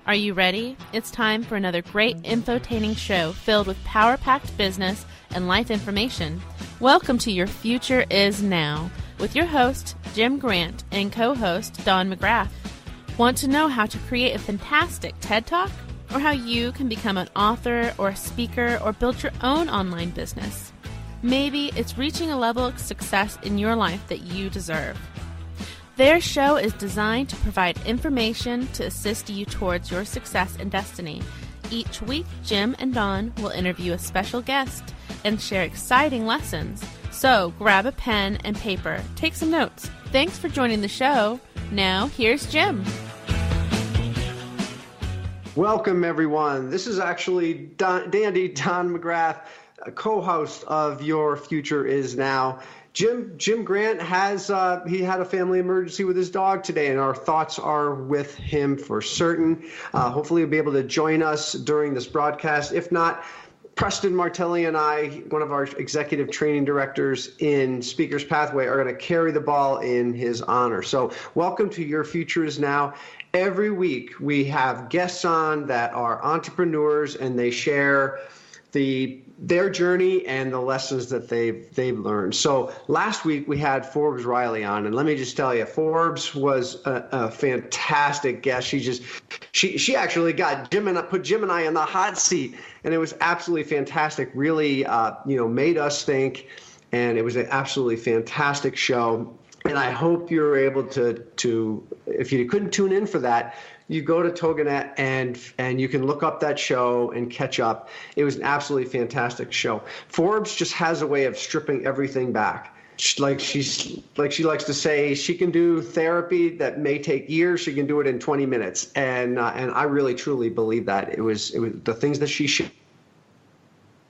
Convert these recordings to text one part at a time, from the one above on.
Are you ready? It's time for another great infotaining show filled with power-packed business and life information. Welcome to Your Future Is Now with your host, Jim Grant, and co-host, Don McGrath. Want to know how to create a fantastic TED Talk? Or how you can become an author or a speaker or build your own online business? Maybe it's reaching a level of success in your life that you deserve. Their show is designed to provide information to assist you towards your success and destiny. Each week, Jim and Don will interview a special guest and share exciting lessons. So grab a pen and paper, take some notes. Thanks for joining the show. Now, here's Jim. Welcome, everyone. This is actually Dandy Don McGrath, co-host of Your Future Is Now. Jim Grant he had a family emergency with his dog today, and our thoughts are with him for certain. Hopefully he'll be able to join us during this broadcast. If not, Preston Martelli and I, one of our executive training directors in Speaker's Pathway, are going to carry the ball in his honor. So welcome to Your Future Is Now. Every week we have guests on that are entrepreneurs, and they share their journey and the lessons that they've learned. So last week we had Forbes Riley on, and let me just tell you, Forbes was a fantastic guest. She actually got put Jim and I in the hot seat, and it was absolutely fantastic. Really, made us think, and it was an absolutely fantastic show. And I hope you're able to if you couldn't tune in for that, you go to Toginet and you can look up that show and catch up. It was an absolutely fantastic show. Forbes just has a way of stripping everything back. She likes to say, she can do therapy that may take years. She can do it in 20 minutes. And I really, truly believe that. It was the things that she shared.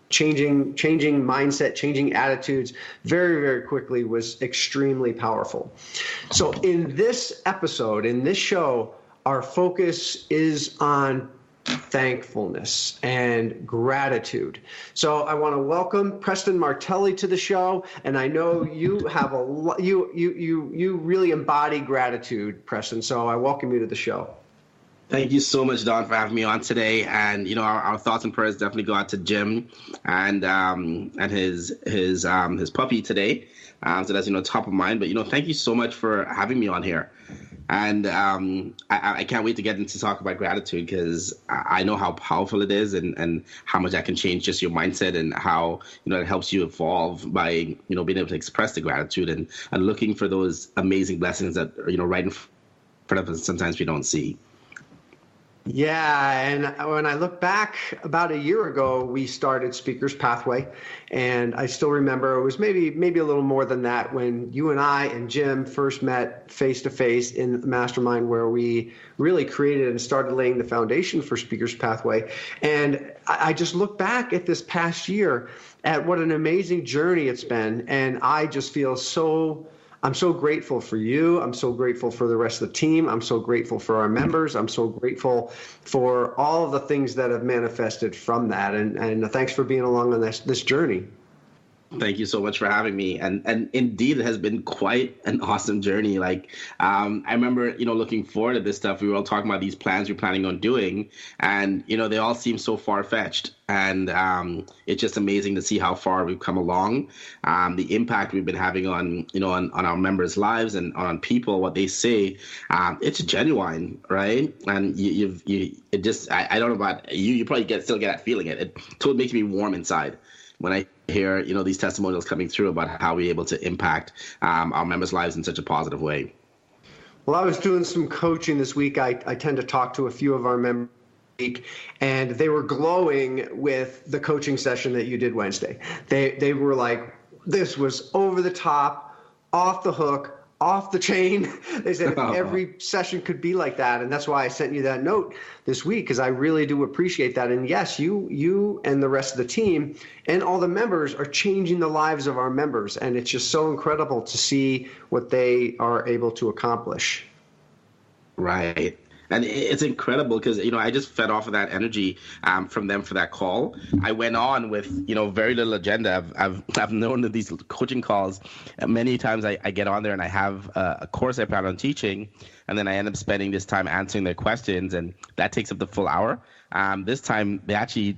Changing mindset, changing attitudes very, very quickly was extremely powerful. So in this episode, in this show, our focus is on thankfulness and gratitude. So I want to welcome Preston Martelli to the show, and I know you have you really embody gratitude, Preston. So I welcome you to the show. Thank you so much, Don, for having me on today. And our thoughts and prayers definitely go out to Jim and his puppy today. So that's top of mind. But thank you so much for having me on here. And I can't wait to get into talk about gratitude, because I know how powerful it is and how much that can change just your mindset, and how it helps you evolve by being able to express the gratitude and looking for those amazing blessings that are right in front of us. Sometimes we don't see. Yeah, and when I look back, about a year ago, we started Speaker's Pathway, and I still remember it was maybe a little more than that when you and I and Jim first met face-to-face in the mastermind, where we really created and started laying the foundation for Speaker's Pathway. And I just look back at this past year at what an amazing journey it's been, and I just feel I'm so grateful for you. I'm so grateful for the rest of the team. I'm so grateful for our members. I'm so grateful for all of the things that have manifested from that. And thanks for being along on this journey. Thank you so much for having me. And indeed, it has been quite an awesome journey. I remember, looking forward to this stuff. We were all talking about these plans we're planning on doing, and, they all seem so far-fetched. And it's just amazing to see how far we've come along, the impact we've been having on our members' lives and on people, what they say. It's genuine, right? And I don't know about you, you probably still get that feeling. It totally makes me warm inside when I hear, these testimonials coming through about how we're able to impact our members' lives in such a positive way. Well, I was doing some coaching this week. I tend to talk to a few of our members, and they were glowing with the coaching session that you did Wednesday. They were like, this was over the top, off the hook, off the chain. They said if every session could be like that. And that's why I sent you that note this week, because I really do appreciate that. And yes, you and the rest of the team and all the members are changing the lives of our members. And it's just so incredible to see what they are able to accomplish. Right. And it's incredible because, I just fed off of that energy from them for that call. I went on with, very little agenda. I've known that these coaching calls, many times I get on there and I have a course I plan on teaching, and then I end up spending this time answering their questions, and that takes up the full hour. This time they actually,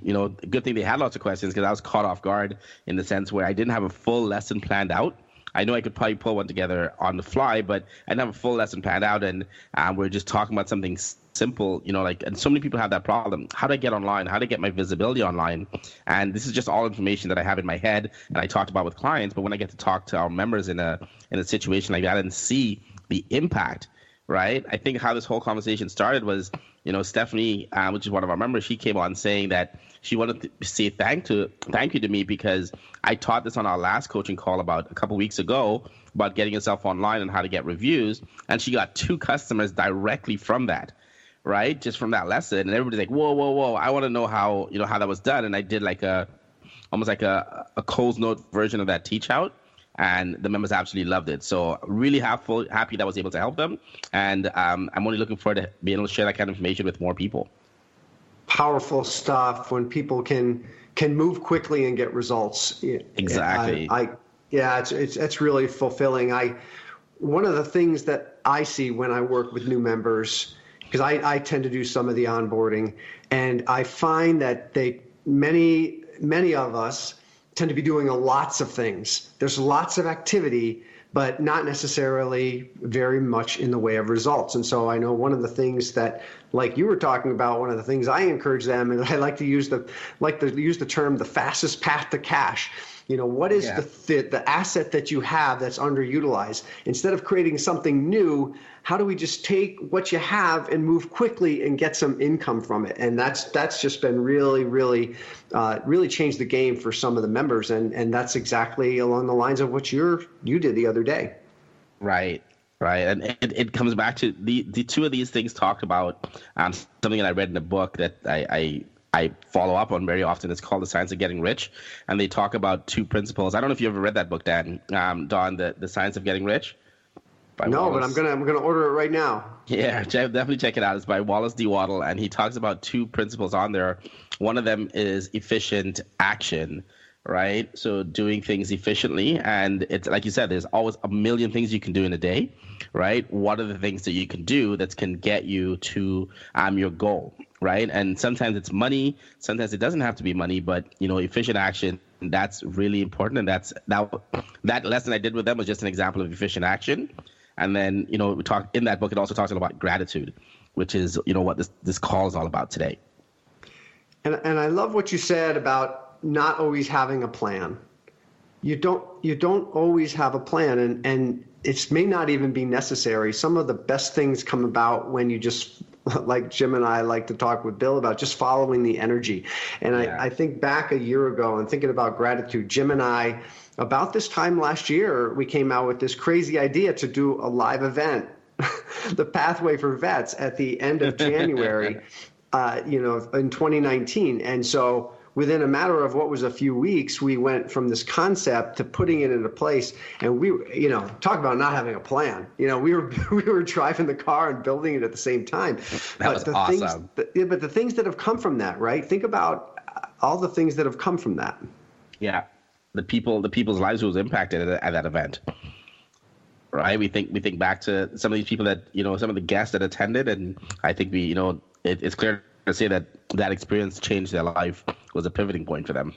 good thing they had lots of questions because I was caught off guard in the sense where I didn't have a full lesson planned out. I know I could probably pull one together on the fly, but I didn't have a full lesson planned out, and we're just talking about something simple, and so many people have that problem. How do I get online? How do I get my visibility online? And this is just all information that I have in my head and I talked about with clients, but when I get to talk to our members in a situation like that and see the impact, right? I think how this whole conversation started was, Stephanie, which is one of our members, she came on saying that she wanted to say thank you to me because I taught this on our last coaching call about a couple weeks ago about getting yourself online and how to get reviews. And she got 2 customers directly from that, right? Just from that lesson. And everybody's like, whoa. I want to know how that was done. And I did almost like a Cole's Note version of that teach out. And the members absolutely loved it. So really happy that I was able to help them. And I'm only looking forward to being able to share that kind of information with more people. Powerful stuff when people can move quickly and get results. Exactly. It's really fulfilling. One of the things that I see when I work with new members, because I tend to do some of the onboarding, and I find that many of us tend to be doing lots of things. There's lots of activity, but not necessarily very much in the way of results. And so I know one of the things that, like you were talking about, one of the things I encourage them, and I like to use the term the fastest path to cash. What is the asset that you have that's underutilized? Instead of creating something new, how do we just take what you have and move quickly and get some income from it? And that's just been really, really, really changed the game for some of the members. And that's exactly along the lines of what you did the other day. Right. And it comes back to the 2 of these things talked about something that I read in a book that I follow up on very often. It's called The Science of Getting Rich. And they talk about 2 principles. I don't know if you ever read that book, Don, The Science of Getting Rich. No, Wallace. But I'm gonna order it right now. Yeah, definitely check it out. It's by Wallace D. Waddle, and he talks about 2 principles on there. One of them is efficient action, right? So doing things efficiently, and it's like you said, there's always a million things you can do in a day, right? What are the things that you can do that can get you to your goal, right? And sometimes it's money, sometimes it doesn't have to be money, but efficient action, that's really important. And that lesson I did with them was just an example of efficient action. And then, we talk in that book, it also talks about gratitude, which is, what this call is all about today. And I love what you said about not always having a plan. You don't always have a plan, and it may not even be necessary. Some of the best things come about when you just, like Jim and I like to talk with Bill about, just following the energy. And I think back a year ago and thinking about gratitude, Jim and I, about this time last year, we came out with this crazy idea to do a live event, the Pathway for Vets, at the end of January, in 2019. And so within a matter of what was a few weeks, we went from this concept to putting it into place. And we, talk about not having a plan. We were driving the car and building it at the same time. That was awesome. But the things that have come from that, right? Think about all the things that have come from that. Yeah. The people's lives was impacted at that event, right? We think back to some of these people that, some of the guests that attended, and I think it's clear to say that experience changed their life, was a pivoting point for them.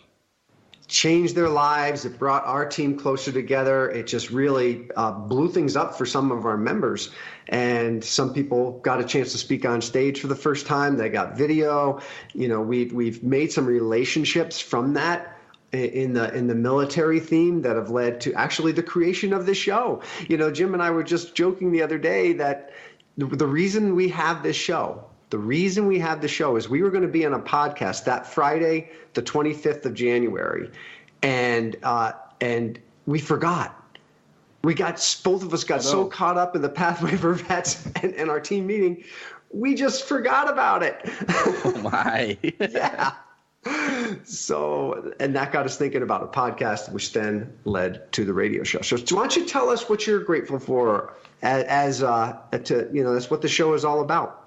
Changed their lives. It brought our team closer together. It just really blew things up for some of our members. And some people got a chance to speak on stage for the first time. They got video. We've made some relationships from that in the military theme that have led to actually the creation of this show. Jim and I were just joking the other day that the reason we have this show, is we were going to be on a podcast that Friday, the 25th of January, and we forgot. Both of us got so caught up in the Pathway for Vets and our team meeting, we just forgot about it. Oh my! Yeah. So, and that got us thinking about a podcast, which then led to the radio show. So, why don't you tell us what you're grateful for? That's what the show is all about.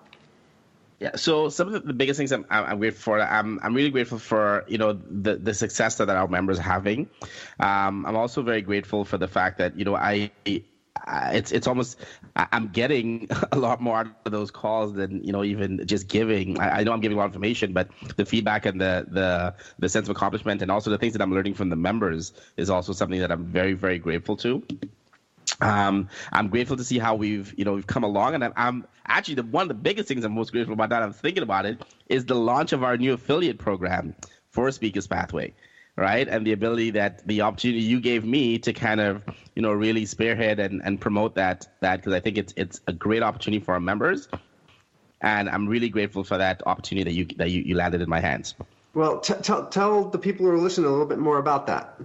Yeah, so some of the biggest things I'm grateful for, I'm really grateful for, the success that our members are having. I'm also very grateful for the fact that, it's almost, I'm getting a lot more out of those calls than, even just giving. I know I'm giving a lot of information, but the feedback and the sense of accomplishment, and also the things that I'm learning from the members, is also something that I'm very, very grateful to. I'm grateful to see how we've come along, and I'm actually one of the biggest things I'm most grateful about, that I'm thinking about it, is the launch of our new affiliate program for Speakers Pathway, right? And the opportunity you gave me to kind of really spearhead and promote that because I think it's a great opportunity for our members, and I'm really grateful for that opportunity that you landed in my hands. Well, tell the people who are listening a little bit more about that.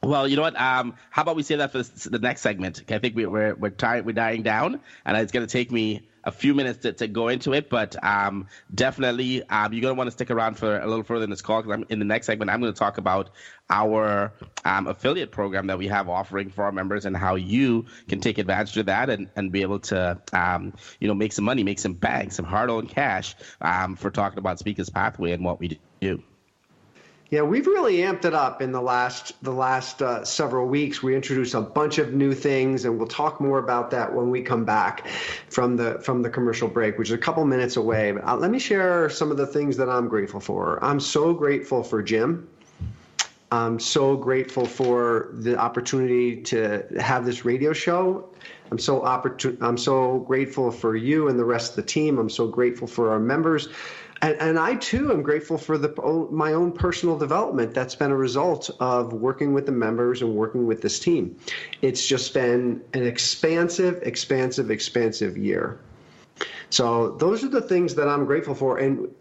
Well, you know what? How about we say that for the next segment? I think we're dying down, and it's going to take me a few minutes to go into it. But definitely, you're going to want to stick around for a little further in this call, because in the next segment, I'm going to talk about our affiliate program that we have offering for our members, and how you can take advantage of that and be able to make some money, make some bank, some hard-earned cash for talking about Speakers Pathway and what we do. Yeah, we've really amped it up in the last several weeks. We introduced a bunch of new things, and we'll talk more about that when we come back from the commercial break, which is a couple minutes away. But let me share some of the things that I'm grateful for. I'm so grateful for Jim. I'm so grateful for the opportunity to have this radio show. I'm so grateful for you and the rest of the team. I'm so grateful for our members. And I, too, am grateful for my own personal development that's been a result of working with the members and working with this team. It's just been an expansive year. So those are the things that I'm grateful for. And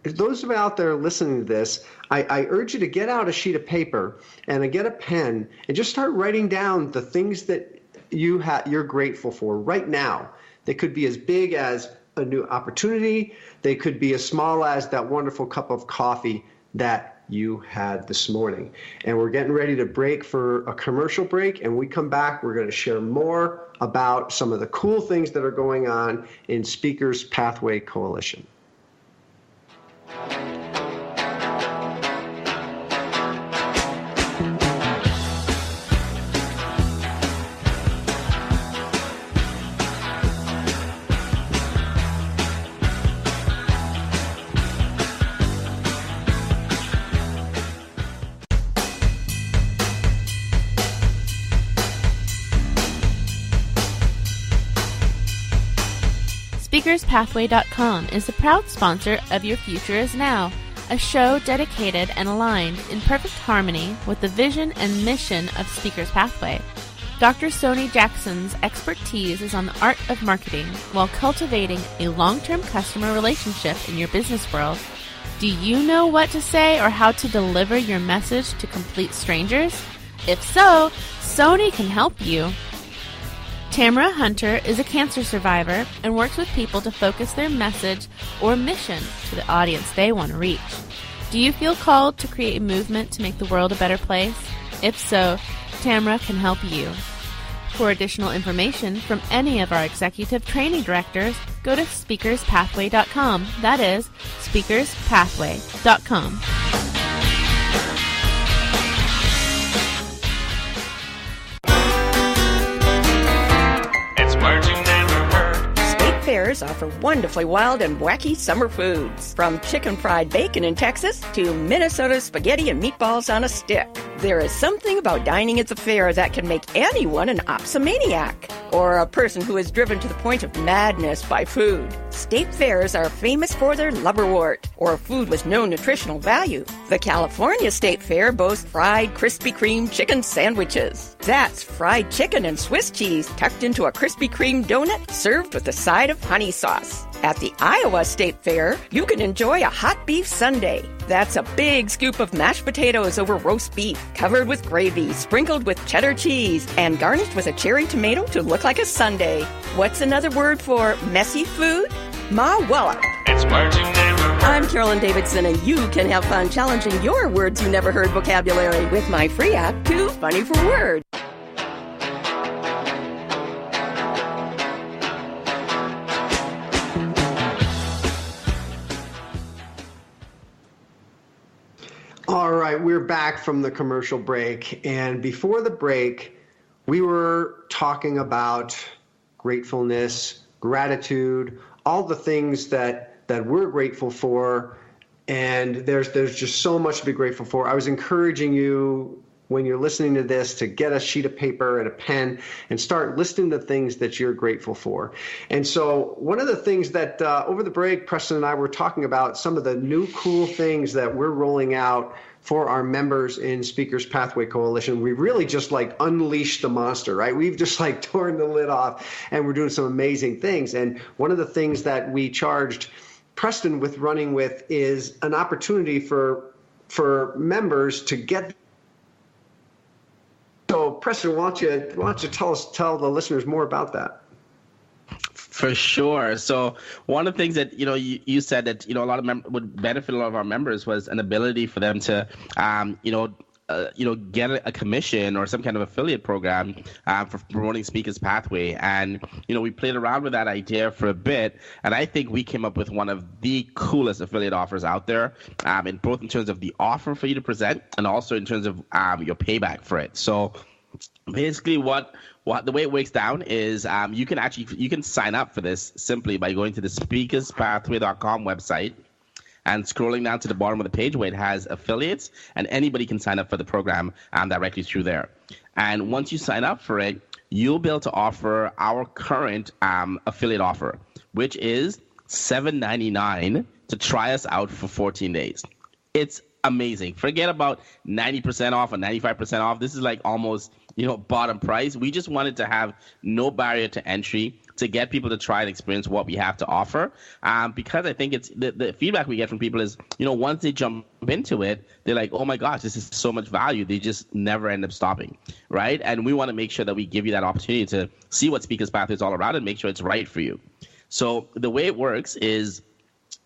those of you out there listening to this, I urge you to get out a sheet of paper and get a pen and just start writing down the things that you're grateful for right now. They could be as big as a new opportunity. They could be as small as that wonderful cup of coffee that you had this morning. And we're getting ready to break for a commercial break. And when we come back, we're going to share more about some of the cool things that are going on in Speakers Pathway Coalition. SpeakersPathway.com is the proud sponsor of Your Future Is Now, a show dedicated and aligned in perfect harmony with the vision and mission of Speakers Pathway. Dr. Sony Jackson's expertise is on the art of marketing while cultivating a long-term customer relationship in your business world. Do you know what to say or how to deliver your message to complete strangers? If so, Sony can help you. Tamara Hunter is a cancer survivor and works with people to focus their message or mission to the audience they want to reach. Do you feel called to create a movement to make the world a better place? If so, Tamara can help you. For additional information from any of our executive training directors, go to speakerspathway.com. That is, speakerspathway.com. Fairs offer wonderfully wild and wacky summer foods, from chicken fried bacon in Texas to Minnesota spaghetti and meatballs on a stick. There is something about dining at the fair that can make anyone an opsomaniac, or a person who is driven to the point of madness by food. State fairs are famous for their liverwort, or food with no nutritional value. The California State Fair boasts fried Krispy Kreme chicken sandwiches. That's fried chicken and Swiss cheese tucked into a Krispy Kreme donut served with a side of honey sauce. At the Iowa State Fair, you can enjoy a hot beef sundae. That's a big scoop of mashed potatoes over roast beef, covered with gravy, sprinkled with cheddar cheese, and garnished with a cherry tomato to look like a sundae. What's another word for messy food? Ma wallop. It's words you never heard. I'm Carolyn Davidson, and you can have fun challenging your words you never heard vocabulary with my free app, Too Funny for Words. right, we're back from the commercial break. And before the break, we were talking about gratefulness, gratitude, all the things that we're grateful for. And there's just so much to be grateful for. I was encouraging you, when you're listening to this, to get a sheet of paper and a pen and start listing the things that you're grateful for. And so one of the things that over the break, Preston and I were talking about some of the new cool things that we're rolling out for our members in Speakers Pathway Coalition. We really just like unleashed the monster, right? We've just like torn the lid off, and we're doing some amazing things. And one of the things that we charged Preston with running with is an opportunity for members to get. So Preston, why don't you tell the listeners more about that? For sure. So one of the things that, you said that, a lot of would benefit a lot of our members was an ability for them to, get a commission or some kind of affiliate program for promoting Speakers Pathway. And, we played around with that idea for a bit. And I think we came up with one of the coolest affiliate offers out there, in terms of the offer for you to present and also in terms of your payback for it. So basically what the way it works down is you can sign up for this simply by going to the speakerspathway.com website and scrolling down to the bottom of the page where it has affiliates, and anybody can sign up for the program directly through there. And once you sign up for it, you'll be able to offer our current affiliate offer, which is $7.99 to try us out for 14 days. It's amazing. Forget about 90% off or 95% off. This is like almost, bottom price. We just wanted to have no barrier to entry to get people to try and experience what we have to offer. Because I think it's the feedback we get from people is, once they jump into it, they're like, oh my gosh, this is so much value. They just never end up stopping, right? And we want to make sure that we give you that opportunity to see what Speakers Pathway is all about and make sure it's right for you. So the way it works is,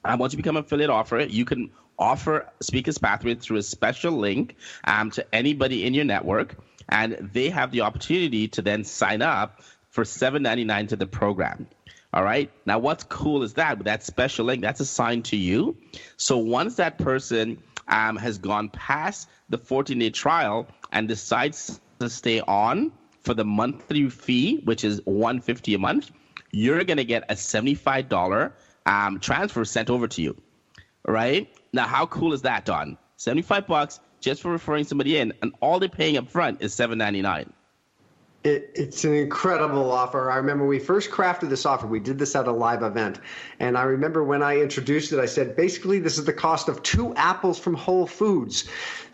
once you become an affiliate offer, you can offer Speakers Pathway through a special link to anybody in your network, and they have the opportunity to then sign up for $7.99 to the program. All right. Now, what's cool is that with that special link, that's assigned to you. So once that person has gone past the 14-day trial and decides to stay on for the monthly fee, which is $150 a month, you're going to get a $75 transfer sent over to you. All right. Now, how cool is that, Don? $75 just for referring somebody in, and all they're paying up front is $7.99. It's an incredible offer. I remember we first crafted this offer. We did this at a live event. And I remember when I introduced it, I said, basically, this is the cost of 2 apples from Whole Foods.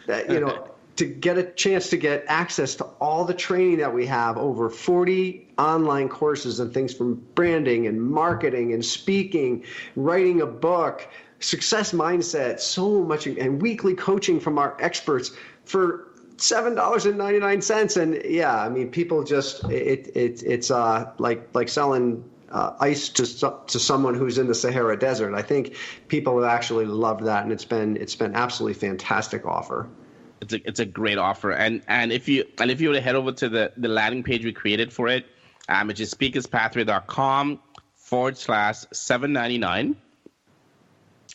To get a chance to get access to all the training that we have, over 40 online courses and things from branding and marketing and speaking, writing a book, success mindset, so much, and weekly coaching from our experts for $7.99. And yeah, I mean, people just it's like selling ice to someone who's in the Sahara Desert. I think people have actually loved that, and it's been absolutely fantastic offer. It's a great offer, and if you were to head over to the landing page we created for it, which is speakerspathway.com/$7.99.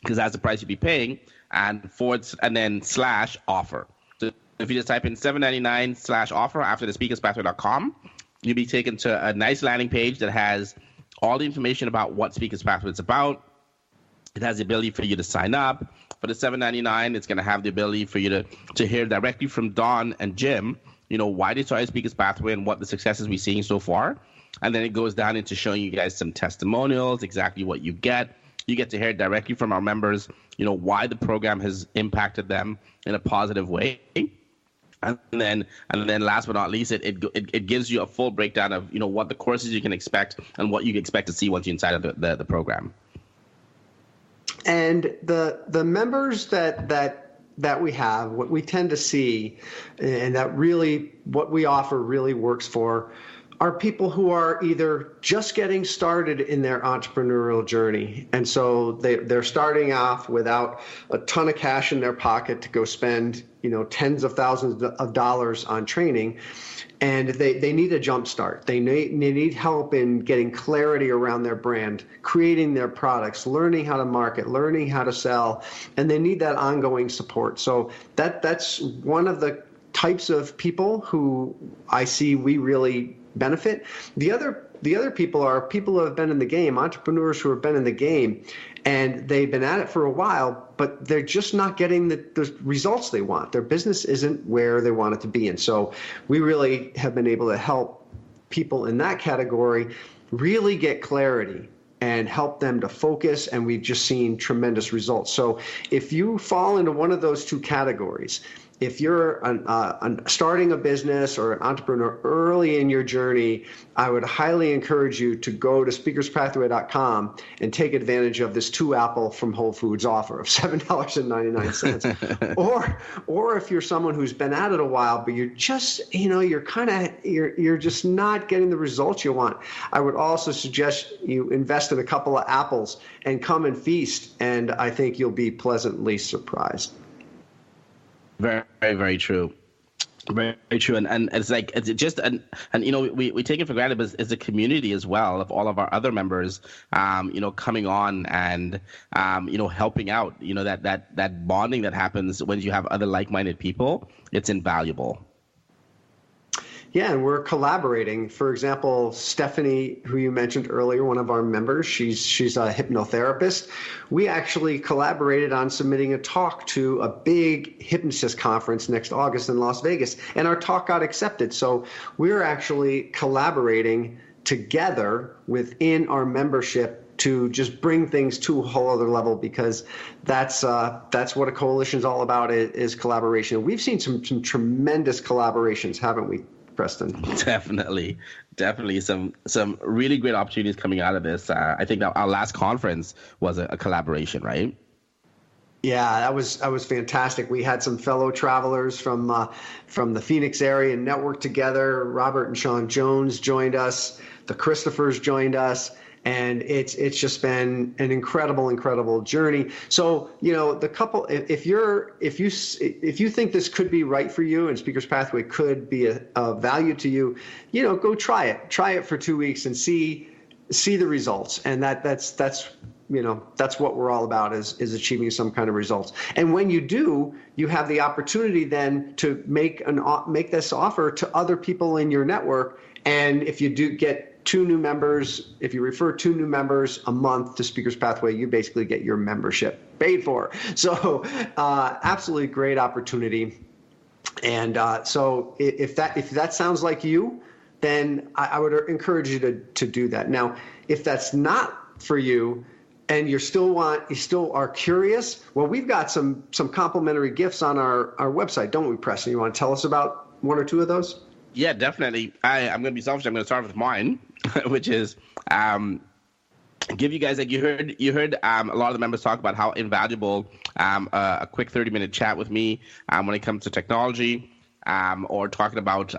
Because that's the price you'd be paying, and then /offer. So if you just type in $7.99/offer after the speakerspathway.com, you'll be taken to a nice landing page that has all the information about what Speakers Pathway is about. It has the ability for you to sign up. For the $7.99, it's going to have the ability for you to hear directly from Don and Jim, why they started Speakers Pathway and what the successes we're seeing so far. And then it goes down into showing you guys some testimonials, exactly what you get. You get to hear directly from our members, why the program has impacted them in a positive way. And then last but not least, it gives you a full breakdown of, what the courses you can expect and what you can expect to see once you're inside of the program. And the members that we have, what we tend to see, and that really what we offer really works for, are people who are either just getting started in their entrepreneurial journey. And so they're starting off without a ton of cash in their pocket to go spend, tens of thousands of dollars on training. And they need a jump start. They need help in getting clarity around their brand, creating their products, learning how to market, learning how to sell, and they need that ongoing support. So that's one of the types of people who I see we really benefit. The other people are people who have been in the game, entrepreneurs who have been in the game, and they've been at it for a while, but they're just not getting the results they want. Their business isn't where they want it to be. And so we really have been able to help people in that category really get clarity and help them to focus, and we've just seen tremendous results. So if you fall into one of those two categories, if you're starting a business or an entrepreneur early in your journey, I would highly encourage you to go to speakerspathway.com and take advantage of this 2-apple from Whole Foods offer of $7.99. or if you're someone who's been at it a while, but you're just, you're just not getting the results you want, I would also suggest you invest in a couple of apples and come and feast, and I think you'll be pleasantly surprised. Very, very, very true. Very, very true. And it's like, it's just, and we take it for granted, but it's a community as well of all of our other members, coming on and, helping out, that bonding that happens when you have other like-minded people. It's invaluable. Yeah, and we're collaborating. For example, Stephanie, who you mentioned earlier, one of our members, she's a hypnotherapist. We actually collaborated on submitting a talk to a big hypnotist conference next August in Las Vegas, and our talk got accepted. So we're actually collaborating together within our membership to just bring things to a whole other level, because that's what a coalition is all about, is collaboration. We've seen some tremendous collaborations, haven't we, Preston? Definitely some really great opportunities coming out of this. I think our last conference was a collaboration, right? Yeah, that was fantastic. We had some fellow travelers from the Phoenix area and networked together. Robert and Sean Jones joined us. The Christophers joined us. And it's just been an incredible journey. So, the couple, if you think this could be right for you and Speaker's Pathway could be a value to you, go try it. Try it for 2 weeks and see the results. And that's what we're all about, is achieving some kind of results. And when you do, you have the opportunity then to make this offer to other people in your network. And if you do get 2 new members, if you refer 2 new members a month to Speaker's Pathway, you basically get your membership paid for. So absolutely great opportunity. And so if that sounds like you, then I would encourage you to do that. Now, if that's not for you, and you still are curious, well, we've got some complimentary gifts on our website, don't we, Preston? You want to tell us about 1 or 2 of those? Yeah, definitely. I'm going to be selfish. I'm going to start with mine, which is give you guys, like you heard a lot of the members talk about how invaluable a quick 30-minute chat with me when it comes to technology or talking about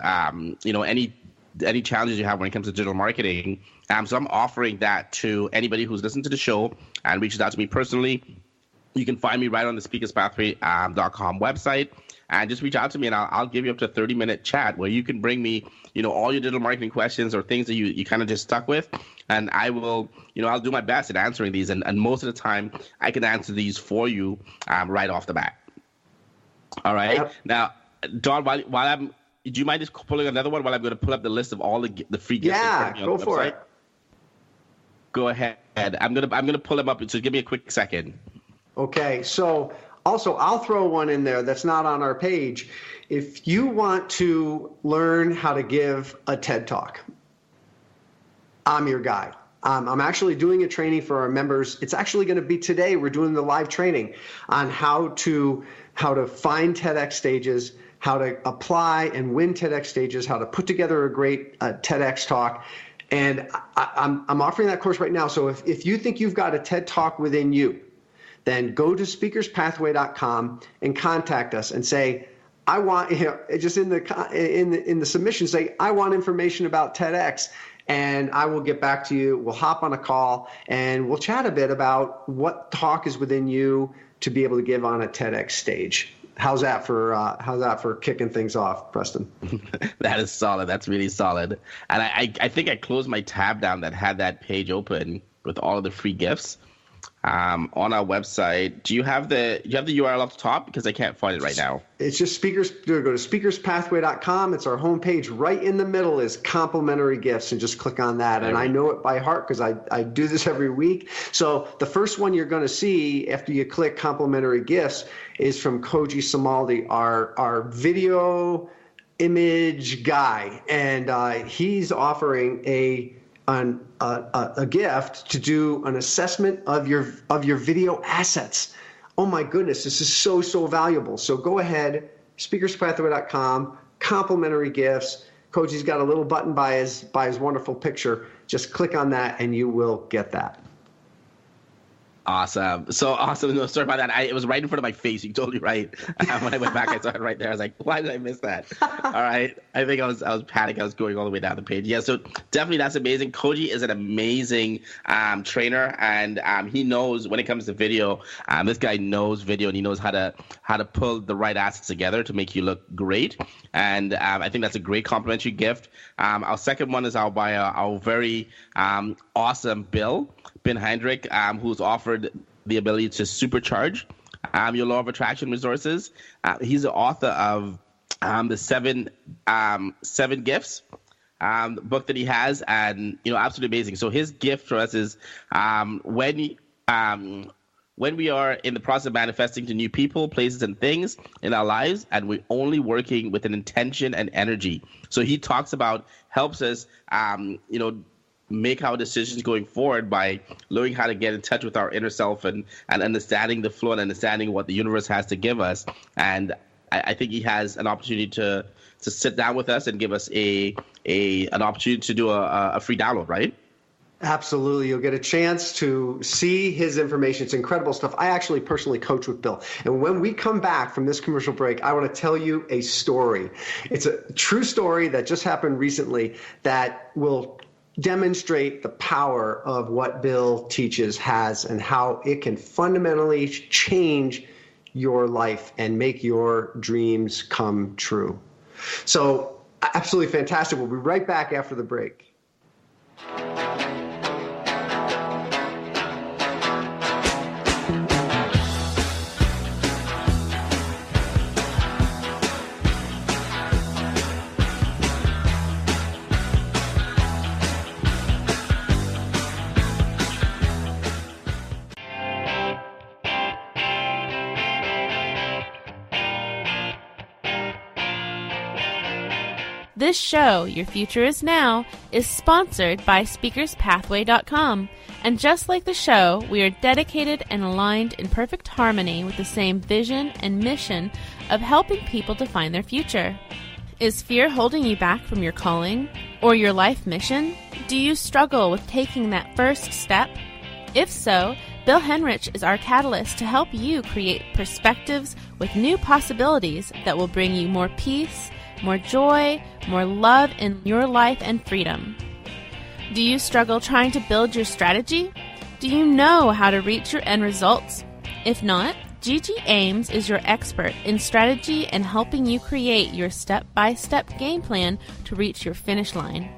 any challenges you have when it comes to digital marketing. So I'm offering that to anybody who's listened to the show and reaches out to me personally. You can find me right on the speakerspathway.com website. And just reach out to me, and I'll give you up to a 30-minute chat where you can bring me, all your digital marketing questions or things that you kind of just stuck with. And I will, I'll do my best at answering these. And most of the time, I can answer these for you right off the bat. All right. Yep. Now, Don, while do you mind just pulling another one while I'm going to pull up the list of all the free gifts? Yeah, go for it. Go ahead. I'm gonna pull them up. So give me a quick second. Okay. So. Also, I'll throw one in there that's not on our page. If you want to learn how to give a TED Talk, I'm your guy. I'm actually doing a training for our members. It's actually going to be today. We're doing the live training on how to find TEDx stages, how to apply and win TEDx stages, how to put together a great TEDx talk. And I'm offering that course right now. So if you think you've got a TED Talk within you, then go to speakerspathway.com and contact us and say, I want, just in the submission, say, I want information about TEDx, and I will get back to you. We'll hop on a call and we'll chat a bit about what talk is within you to be able to give on a TEDx stage. How's that for kicking things off, Preston? That is solid. That's really solid. And I think I closed my tab down that had that page open with all of the free gifts on our website. Do you have the URL up top? Because I can't find it right now. It's just go to speakerspathway.com. It's our homepage. Right in the middle is complimentary gifts, and just click on that. And I know it by heart because I do this every week. So the first one you're going to see after you click complimentary gifts is from Koji Samaldi, our video image guy. And he's offering a gift to do an assessment of your video assets. Oh my goodness, this is so valuable. So go ahead, speakerspathway.com, complimentary gifts. Koji's got a little button by his wonderful picture. Just click on that and you will get that. Awesome. So awesome. No, sorry about that. It was right in front of my face. You're totally right. When I went back, I saw it right there. I was like, why did I miss that? All right. I think I was panicking. I was going all the way down the page. Yeah, so definitely that's amazing. Koji is an amazing trainer, and he knows when it comes to video. This guy knows video, and he knows how to pull the right assets together to make you look great. And I think that's a great complimentary gift. Our second one is our very awesome Bill Heinrich, who's offered the ability to supercharge your law of attraction resources. He's the author of the seven gifts book that he has, and absolutely amazing. So his gift for us is when we are in the process of manifesting to new people, places, and things in our lives, and we're only working with an intention and energy. So he helps us make our decisions going forward by learning how to get in touch with our inner self and understanding the flow and understanding what the universe has to give us. And I think he has an opportunity to sit down with us and give us an opportunity to do a free download, right? Absolutely. You'll get a chance to see his information. It's incredible stuff. I actually personally coach with Bill. And when we come back from this commercial break, I want to tell you a story. It's a true story that just happened recently that will demonstrate the power of what Bill teaches and how it can fundamentally change your life and make your dreams come true. So absolutely fantastic. We'll be right back after the break. This show, Your Future Is Now, is sponsored by speakerspathway.com. And just like the show, we are dedicated and aligned in perfect harmony with the same vision and mission of helping people to find their future. Is fear holding you back from your calling or your life mission? Do you struggle with taking that first step? If so, Bill Heinrich is our catalyst to help you create perspectives with new possibilities that will bring you more peace, more joy, more love in your life and freedom. Do you struggle trying to build your strategy? Do you know how to reach your end results? If not, Gigi Ames is your expert in strategy and helping you create your step-by-step game plan to reach your finish line.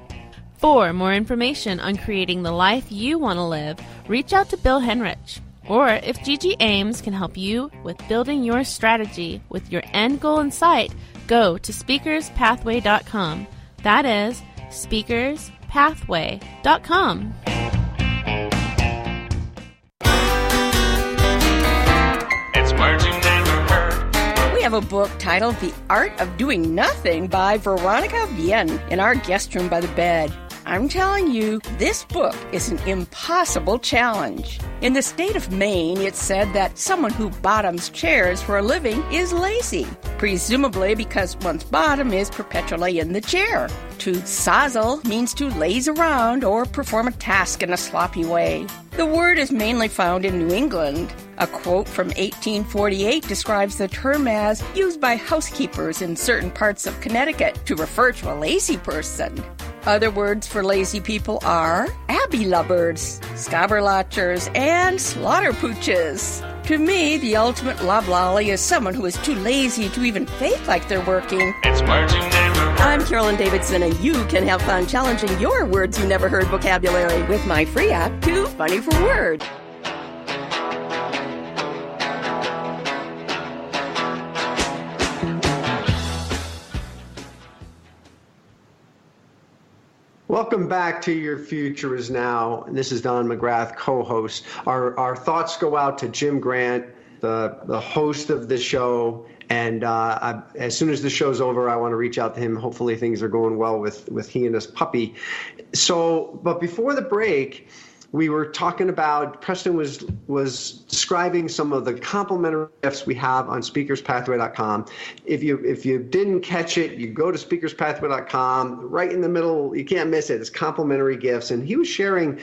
For more information on creating the life you want to live, reach out to Bill Heinrich. Or if Gigi Ames can help you with building your strategy with your end goal in sight, go to speakerspathway.com. That is speakerspathway.com. It's words you never heard. We have a book titled The Art of Doing Nothing by Veronica Bien in our guest room by the bed. I'm telling you, this book is an impossible challenge. In the state of Maine, it's said that someone who bottoms chairs for a living is lazy. presumably because one's bottom is perpetually in the chair. To sozzle means to laze around or perform a task in a sloppy way. The word is mainly found in New England. A quote from 1848 describes the term as used by housekeepers in certain parts of Connecticut to refer to a lazy person. Other words for lazy people are abbey lubbards, scabberlatchers, and slaughterpooches. To me, the ultimate loblolly is someone who is too lazy to even fake like they're working. It's words you never heard. I'm Carolyn Davidson, and you can have fun challenging your words you never heard vocabulary with my free app, Too Funny for Words. Welcome back to Your Future Is Now. This is Don McGrath, co-host. Our thoughts go out to Jim Grant, the host of the show. And as soon as the show's over, I want to reach out to him. Hopefully things are going well with he and his puppy. But before the break, we were talking about, Preston was describing some of the complimentary gifts we have on speakerspathway.com. If you didn't catch it, you go to speakerspathway.com. Right in the middle, you can't miss it. It's complimentary gifts. And he was sharing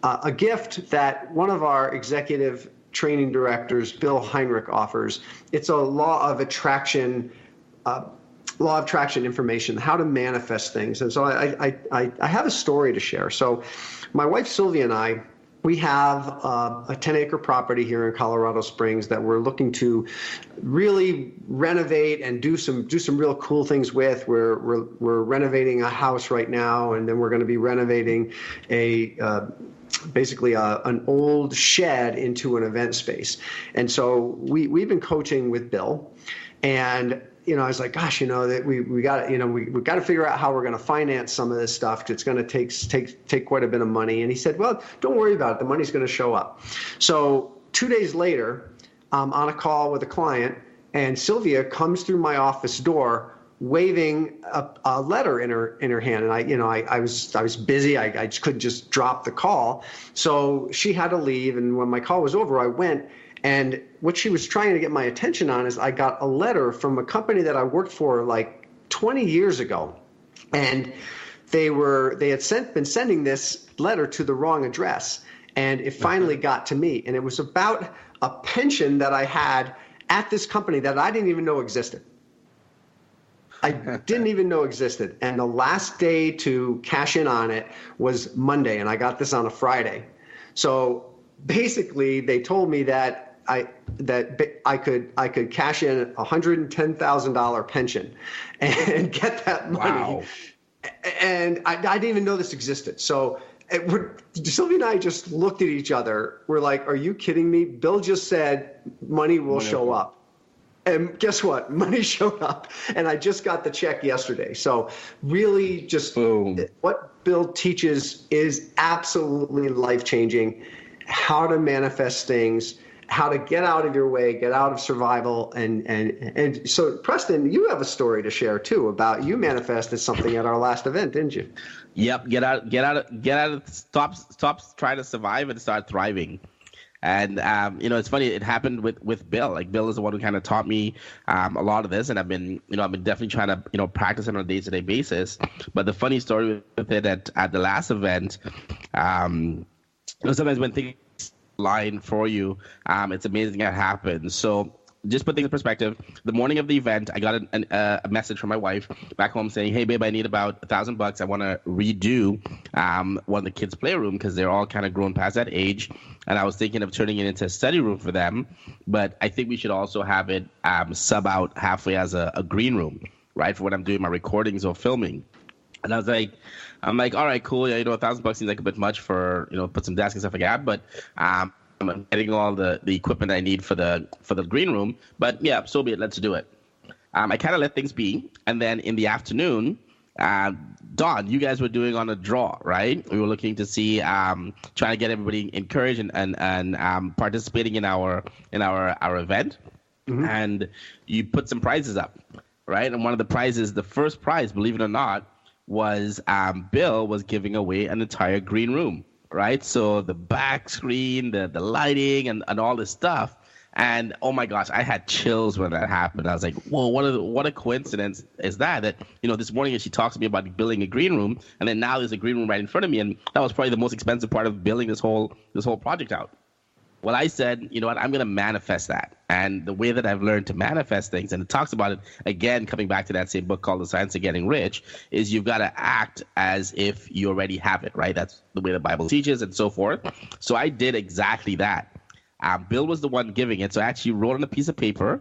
a gift that one of our executive training directors, Bill Heinrich, offers. It's a law of attraction information, how to manifest things. And so I have a story to share. So my wife Sylvia and I, we have a 10-acre property here in Colorado Springs that we're looking to really renovate and do some real cool things with. We're renovating a house right now, and then we're going to be renovating basically an old shed into an event space. And so we've been coaching with Bill, and I was like, gosh, that we got to figure out how we're going to finance some of this stuff, because it's going to take quite a bit of money. And he said, well, don't worry about it. The money's going to show up. So 2 days later, I'm on a call with a client, and Sylvia comes through my office door waving a letter in her hand. And I was busy. I just couldn't just drop the call. So she had to leave. And when my call was over, I went. And what she was trying to get my attention on is I got a letter from a company that I worked for like 20 years ago. And they had been sending this letter to the wrong address. And it finally got to me. And it was about a pension that I had at this company that I didn't even know existed. I didn't even know existed. And the last day to cash in on it was Monday. And I got this on a Friday. So basically, they told me that I could cash in a $110,000 pension and get that money. Wow. And I didn't even know this existed. So Sylvia and I just looked at each other. We're like, are you kidding me? Bill just said money will show up. And guess what? Money showed up, and I just got the check yesterday. So really just Boom. What Bill teaches is absolutely life-changing. How to manifest things, how to get out of your way, get out of survival. And so, Preston, you have a story to share too about you manifested something at our last event, didn't you? Yep. Get out. Stop trying to survive and start thriving. And it's funny. It happened with Bill. Like, Bill is the one who kind of taught me a lot of this, and I've been definitely trying to practice it on a day-to-day basis. But the funny story with it at the last event, sometimes when things line for you, it's amazing how it happens. So just put things in perspective. The morning of the event, I got a message from my wife back home saying, "Hey, babe, I need about $1,000. I want to redo one of the kids' playroom because they're all kind of grown past that age, and I was thinking of turning it into a study room for them. But I think we should also have it sub out halfway as a green room, right, for when I'm doing my recordings or filming." And I'm like, all right, cool. Yeah, $1,000 seems like a bit much for put some desks and stuff like that, but I'm getting all the equipment I need for the green room. But yeah, so be it. Let's do it. I kind of let things be, and then in the afternoon, Dawn, you guys were doing on a draw, right? We were looking to see, trying to get everybody encouraged and participating in our event, mm-hmm. And you put some prizes up, right? And one of the prizes, the first prize, believe it or not, was Bill was giving away an entire green room, right? So the back screen, the lighting, and all this stuff. And oh my gosh, I had chills when that happened. I was like, whoa, what a coincidence is that, this morning she talks to me about building a green room, and then now there's a green room right in front of me. And that was probably the most expensive part of building this whole project out. Well, I said, you know what, I'm going to manifest that. And the way that I've learned to manifest things, and it talks about it, again, coming back to that same book called The Science of Getting Rich, is you've got to act as if you already have it, right? That's the way the Bible teaches and so forth. So I did exactly that. Bill was the one giving it. So I actually wrote on a piece of paper,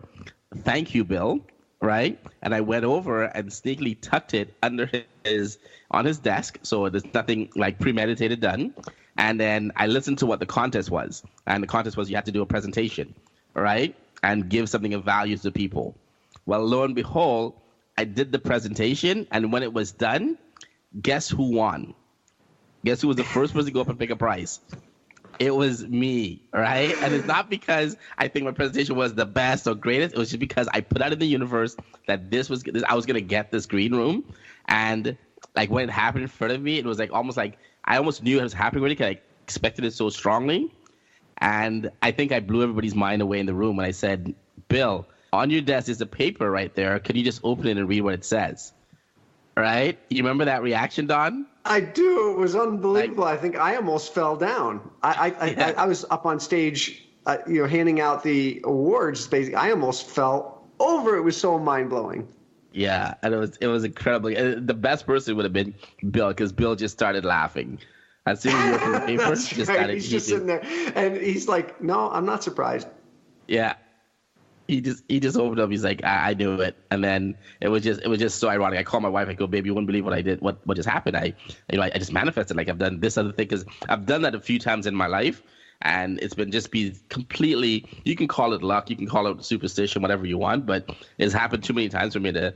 "Thank you, Bill," right? And I went over and sneakily tucked it on his desk. So there's nothing like premeditated done. And then I listened to what the contest was. And the contest was you had to do a presentation, right? And give something of value to people. Well, lo and behold, I did the presentation. And when it was done, guess who won? Guess who was the first person to go up and pick a prize? It was me, right? And it's not because I think my presentation was the best or greatest. It was just because I put out in the universe that I was going to get this green room. And like when it happened in front of me, it was like almost like I almost knew it was happening already because I expected it so strongly. And I think I blew everybody's mind away in the room when I said, "Bill, on your desk is a paper right there. Can you just open it and read what it says?" Right? You remember that reaction, Don? I do. It was unbelievable. I think I almost fell down. I was up on stage, handing out the awards. Basically, I almost fell over. It was so mind blowing. Yeah, and it was incredible. The best person would have been Bill, because Bill just started laughing. As soon as you opened the paper, he's just sitting there, and he's like, "No, I'm not surprised." Yeah, he just opened up. He's like, I knew it, and then it was just so ironic. I called my wife. I go, "Baby, you wouldn't believe what I did. What just happened? I just manifested. Like I've done this other thing because I've done that a few times in my life." And it's been completely, you can call it luck, you can call it superstition, whatever you want, but it's happened too many times for me to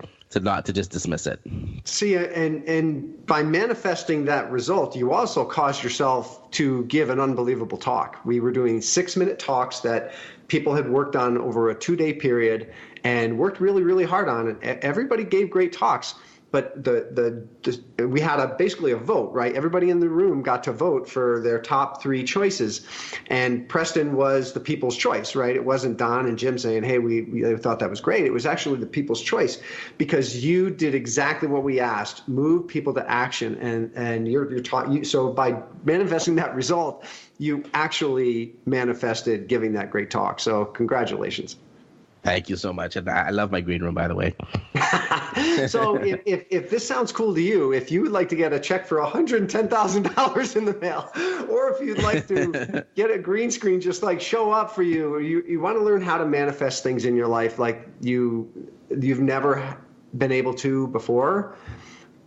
just dismiss it. See, and by manifesting that result, you also caused yourself to give an unbelievable talk. We were doing 6-minute talks that people had worked on over a 2-day period and worked really, really hard on. And everybody gave great talks. But we had basically a vote, right? Everybody in the room got to vote for their top 3 choices, and Preston was the people's choice, right? It wasn't Don and Jim saying, "Hey, we thought that was great." It was actually the people's choice because you did exactly what we asked: move people to action, and you're taught. So by manifesting that result, you actually manifested giving that great talk. So congratulations. Thank you so much. And I love my green room, by the way. So if this sounds cool to you, if you would like to get a check for $110,000 in the mail, or if you'd like to get a green screen, just like show up for you, or you want to learn how to manifest things in your life like you've never been able to before,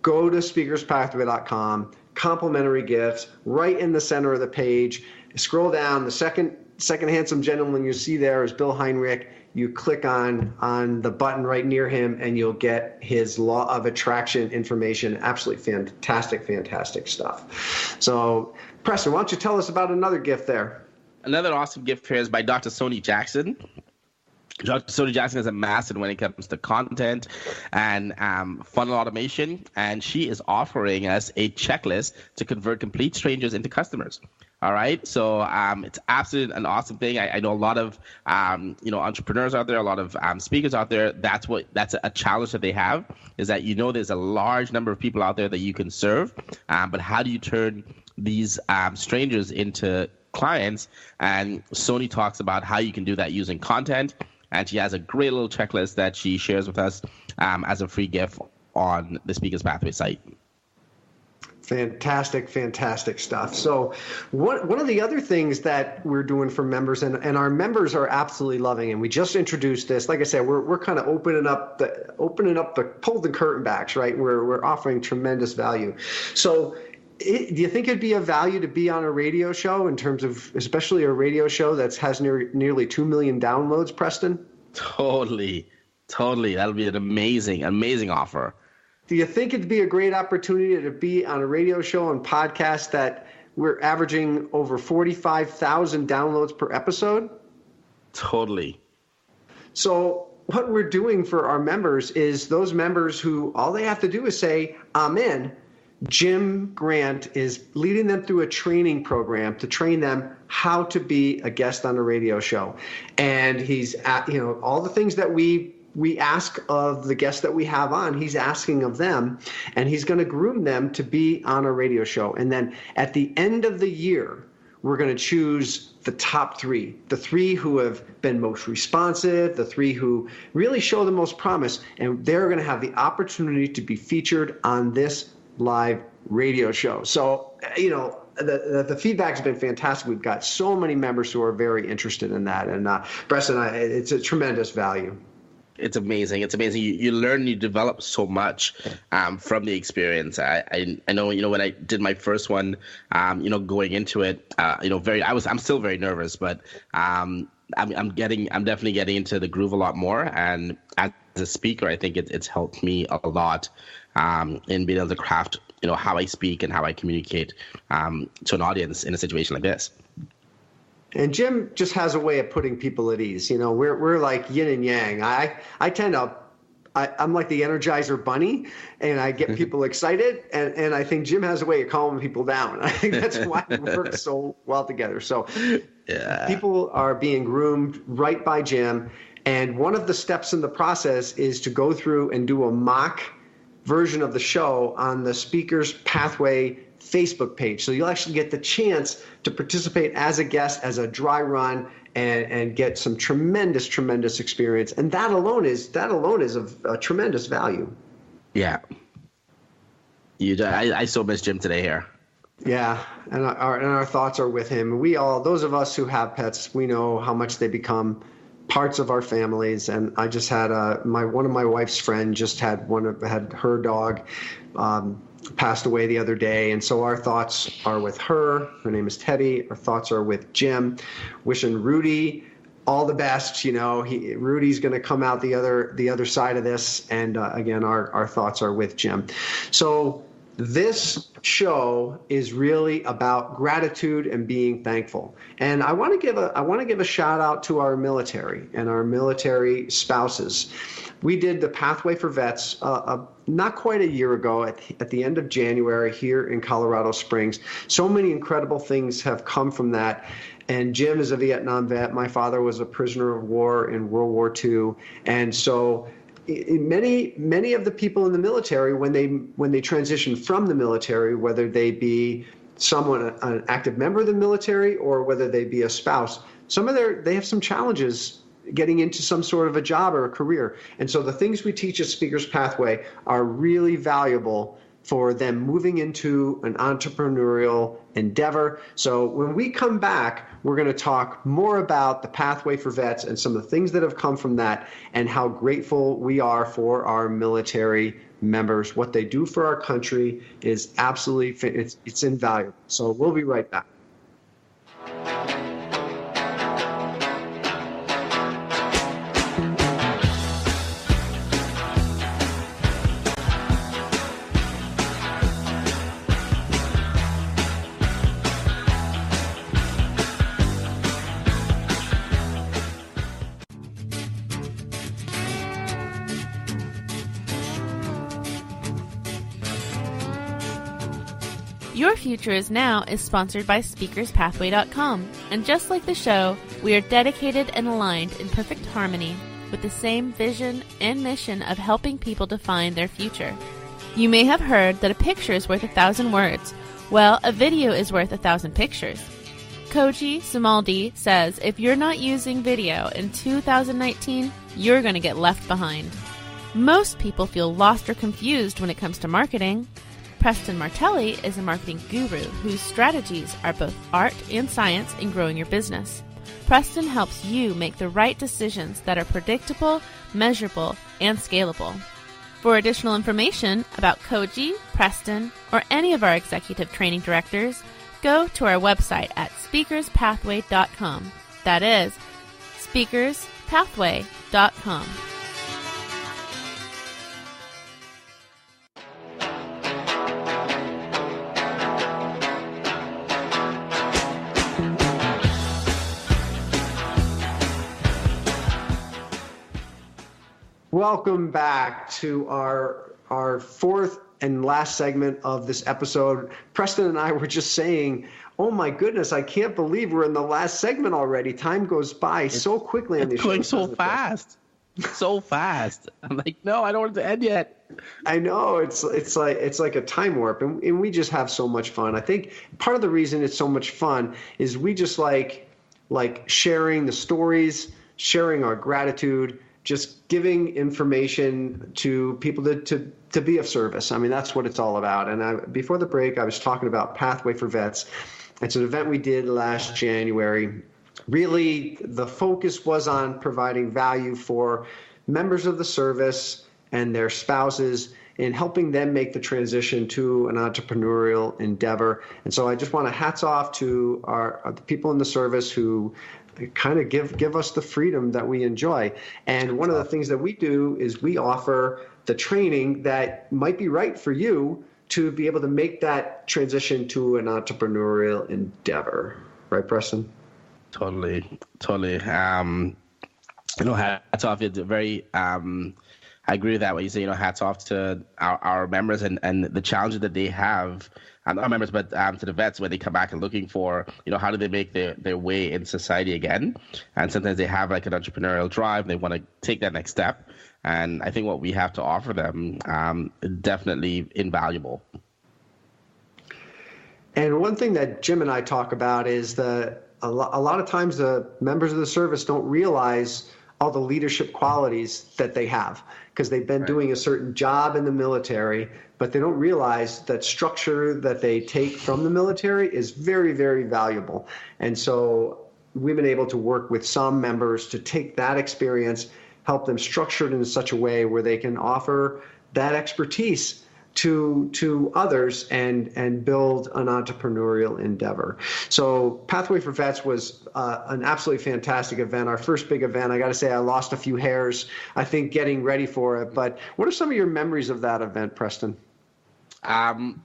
go to speakerspathway.com, complimentary gifts, right in the center of the page. Scroll down. The second handsome gentleman you see there is Bill Heinrich. You click on the button right near him, and you'll get his law of attraction information. Absolutely fantastic stuff. So, Preston, why don't you tell us about another gift there? Another awesome gift here is by Dr. Sony Jackson. Dr. Sony Jackson is a master when it comes to content and funnel automation, and she is offering us a checklist to convert complete strangers into customers. All right, so it's absolutely an awesome thing. I know a lot of entrepreneurs out there, a lot of speakers out there. That's a challenge that they have, is that there's a large number of people out there that you can serve, but how do you turn these strangers into clients? And Sony talks about how you can do that using content, and she has a great little checklist that she shares with us as a free gift on the Speakers Pathway site. Fantastic stuff. So one of the other things that we're doing for members, and our members are absolutely loving, and we just introduced this. Like I said, we're kind of opening up pull the curtain backs, right? We're offering tremendous value. So do you think it'd be of value to be on a radio show, in terms of especially a radio show that has nearly 2 million downloads, Preston? Totally. That'll be an amazing offer. Do you think it'd be a great opportunity to be on a radio show and podcast that we're averaging over 45,000 downloads per episode? Totally. So what we're doing for our members is those members who all they have to do is say, "I'm in," Jim Grant is leading them through a training program to train them how to be a guest on a radio show. And he's at, all the things that we ask of the guests that we have on, he's asking of them, and he's going to groom them to be on a radio show. And then at the end of the year, we're going to choose the top three, the three who have been most responsive, the three who really show the most promise, and they're going to have the opportunity to be featured on this live radio show. So, the feedback's been fantastic. We've got so many members who are very interested in that, and Preston, it's a tremendous value. It's amazing. It's amazing. You learn, you develop so much from the experience. I know, when I did my first one, going into it, I'm still very nervous, but I'm definitely getting into the groove a lot more. And as a speaker, I think it's helped me a lot in being able to craft, how I speak and how I communicate to an audience in a situation like this. And Jim just has a way of putting people at ease. We're like yin and yang. I'm like the Energizer Bunny, and I get people excited. And I think Jim has a way of calming people down. I think that's why we work so well together. So people are being groomed right by Jim. And one of the steps in the process is to go through and do a mock version of the show on the Speakers Pathway Facebook page. So you'll actually get the chance to participate as a guest, as a dry run, and get some tremendous, tremendous experience. And that alone is of a tremendous value. Yeah. I so miss Jim today here. Yeah, and our thoughts are with him. Those of us who have pets, we know how much they become parts of our families. And I just had one of my wife's friend just had her dog passed away the other day, and so our thoughts are with her. Her name is Teddy. Our thoughts are with Jim. Wishing Rudy all the best. Rudy's going to come out the other side of this, and again, our thoughts are with Jim. So this show is really about gratitude and being thankful. And I want to give a shout out to our military and our military spouses. We did the Pathway for Vets not quite a year ago at the end of January here in Colorado Springs. So many incredible things have come from that. And Jim is a Vietnam vet. My father was a prisoner of war in World War II. And so many of the people in the military, when they transition from the military, whether they be an active member of the military or whether they be a spouse, they have some challenges getting into some sort of a job or a career. And so the things we teach at Speakers Pathway are really valuable for them moving into an entrepreneurial endeavor. So when we come back, we're going to talk more about the Pathway for Vets and some of the things that have come from that and how grateful we are for our military members. What they do for our country is absolutely, it's invaluable. So we'll be right back. Your Future Is Now is sponsored by SpeakersPathway.com, and just like the show, we are dedicated and aligned in perfect harmony with the same vision and mission of helping people define their future. You may have heard that a picture is worth 1,000 words. Well, a video is worth 1,000 pictures. Koji Sumaldi says if you're not using video in 2019, you're going to get left behind. Most people feel lost or confused when it comes to marketing. Preston Martelli is a marketing guru whose strategies are both art and science in growing your business. Preston helps you make the right decisions that are predictable, measurable, and scalable. For additional information about Koji, Preston, or any of our executive training directors, go to our website at speakerspathway.com. That is speakerspathway.com. Welcome back to our fourth and last segment of this episode, Preston and I were just saying, oh my goodness, I can't believe we're in the last segment already. Time goes by so quickly on these shows. It's going so fast. So fast. I'm like, no, I don't want it to end yet. I know, it's like a time warp, and we just have so much fun. I think part of the reason it's so much fun is we just like sharing the stories, sharing our gratitude, just giving information to people to be of service. I mean, that's what it's all about. And before the break, I was talking about Pathway for Vets. It's an event we did last January. Really, the focus was on providing value for members of the service and their spouses in helping them make the transition to an entrepreneurial endeavor. And so I just want to hats off to the people in the service who kind of give us the freedom that we enjoy. And one of the things that we do is we offer the training that might be right for you to be able to make that transition to an entrepreneurial endeavor. Right, Preston? Totally. Hats off. It's very, I agree with that. What you say, hats off to our members and the challenges that they have, not our members, but to the vets when they come back and looking for, how do they make their way in society again? And sometimes they have like an entrepreneurial drive. They want to take that next step. And I think what we have to offer them is definitely invaluable. And one thing that Jim and I talk about is a lot of times the members of the service don't realize all the leadership qualities that they have because they've been doing a certain job in the military, but they don't realize that structure that they take from the military is very, very valuable. And so we've been able to work with some members to take that experience, help them structure it in such a way where they can offer that expertise to others and build an entrepreneurial endeavor. So Pathway for Vets was an absolutely fantastic event. Our first big event. I got to say, I lost a few hairs, I think, getting ready for it. But what are some of your memories of that event, Preston? I